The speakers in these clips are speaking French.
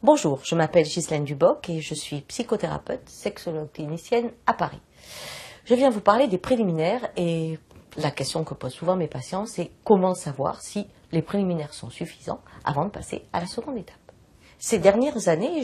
Bonjour, je m'appelle Ghislaine Duboc et je suis psychothérapeute, sexologue clinicienne à Paris. Je viens vous parler des préliminaires et la question que posent souvent mes patients, c'est comment savoir si les préliminaires sont suffisants avant de passer à la seconde étape. Ces dernières années,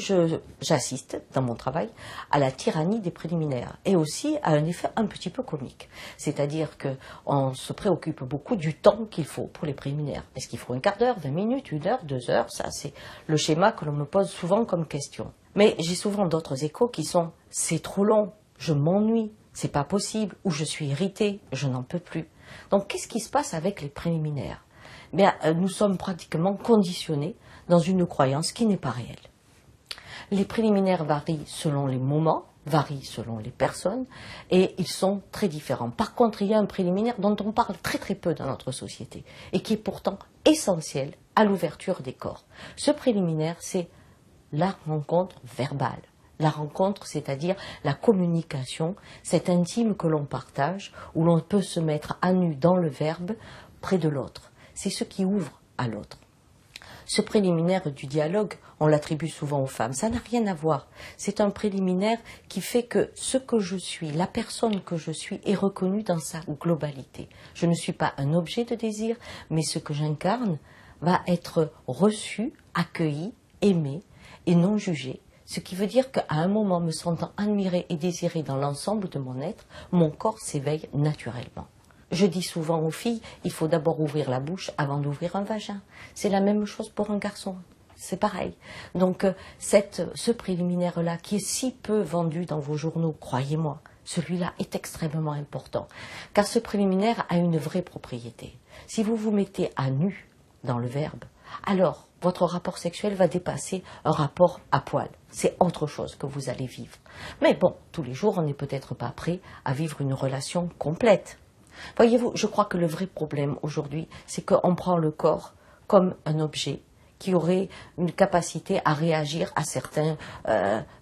j'assiste dans mon travail à la tyrannie des préliminaires et aussi à un effet un petit peu comique. C'est-à-dire qu'on se préoccupe beaucoup du temps qu'il faut pour les préliminaires. Est-ce qu'il faut un quart d'heure, 20 minutes, 1 heure, 2 heures? Ça, c'est le schéma que l'on me pose souvent comme question. Mais j'ai souvent d'autres échos qui sont « c'est trop long, je m'ennuie, c'est pas possible » ou « je suis irritée, je n'en peux plus ». Donc qu'est-ce qui se passe avec les préliminaires? Bien, nous sommes pratiquement conditionnés dans une croyance qui n'est pas réelle. Les préliminaires varient selon les moments, varient selon les personnes, et ils sont très différents. Par contre, il y a un préliminaire dont on parle très très peu dans notre société, et qui est pourtant essentiel à l'ouverture des corps. Ce préliminaire, c'est la rencontre verbale. La rencontre, c'est-à-dire la communication, cet intime que l'on partage, où l'on peut se mettre à nu dans le verbe près de l'autre. C'est ce qui ouvre à l'autre. Ce préliminaire du dialogue, on l'attribue souvent aux femmes. Ça n'a rien à voir. C'est un préliminaire qui fait que ce que je suis, la personne que je suis, est reconnue dans sa globalité. Je ne suis pas un objet de désir, mais ce que j'incarne va être reçu, accueilli, aimé et non jugé. Ce qui veut dire qu'à un moment, me sentant admiré et désiré dans l'ensemble de mon être, mon corps s'éveille naturellement. Je dis souvent aux filles, il faut d'abord ouvrir la bouche avant d'ouvrir un vagin. C'est la même chose pour un garçon. C'est pareil. Donc ce préliminaire-là, qui est si peu vendu dans vos journaux, croyez-moi, celui-là est extrêmement important. Car ce préliminaire a une vraie propriété. Si vous vous mettez à nu dans le verbe, alors votre rapport sexuel va dépasser un rapport à poil. C'est autre chose que vous allez vivre. Mais bon, tous les jours, on n'est peut-être pas prêt à vivre une relation complète. Voyez-vous, je crois que le vrai problème aujourd'hui, c'est qu'on prend le corps comme un objet qui aurait une capacité à réagir à certains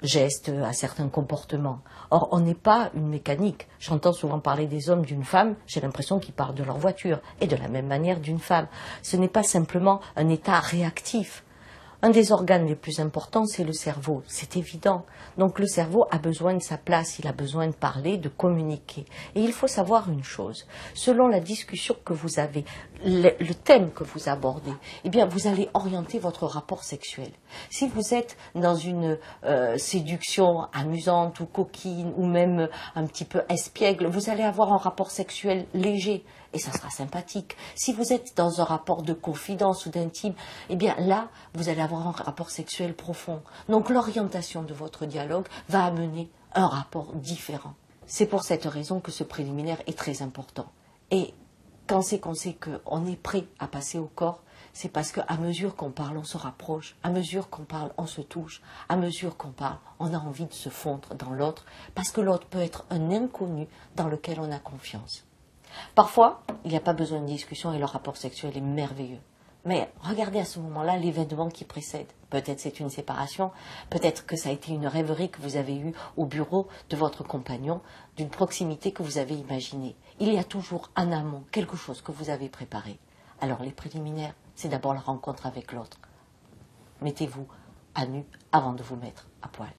gestes, à certains comportements. Or, on n'est pas une mécanique. J'entends souvent parler des hommes d'une femme, j'ai l'impression qu'ils parlent de leur voiture, et de la même manière d'une femme. Ce n'est pas simplement un état réactif. Un des organes les plus importants, c'est le cerveau, c'est évident. Donc le cerveau a besoin de sa place, il a besoin de parler, de communiquer. Et il faut savoir une chose, selon la discussion que vous avez, le thème que vous abordez, eh bien vous allez orienter votre rapport sexuel. Si vous êtes dans une séduction amusante ou coquine ou même un petit peu espiègle, vous allez avoir un rapport sexuel léger. Et ça sera sympathique. Si vous êtes dans un rapport de confidence ou d'intime, eh bien là, vous allez avoir un rapport sexuel profond. Donc l'orientation de votre dialogue va amener un rapport différent. C'est pour cette raison que ce préliminaire est très important. Et quand c'est qu'on sait qu'on est prêt à passer au corps, c'est parce qu'à mesure qu'on parle, on se rapproche. À mesure qu'on parle, on se touche. À mesure qu'on parle, on a envie de se fondre dans l'autre, parce que l'autre peut être un inconnu dans lequel on a confiance. Parfois, il n'y a pas besoin de discussion et le rapport sexuel est merveilleux. Mais regardez à ce moment-là l'événement qui précède. Peut-être c'est une séparation, peut-être que ça a été une rêverie que vous avez eue au bureau de votre compagnon, d'une proximité que vous avez imaginée. Il y a toujours en amont quelque chose que vous avez préparé. Alors les préliminaires, c'est d'abord la rencontre avec l'autre. Mettez-vous à nu avant de vous mettre à poil.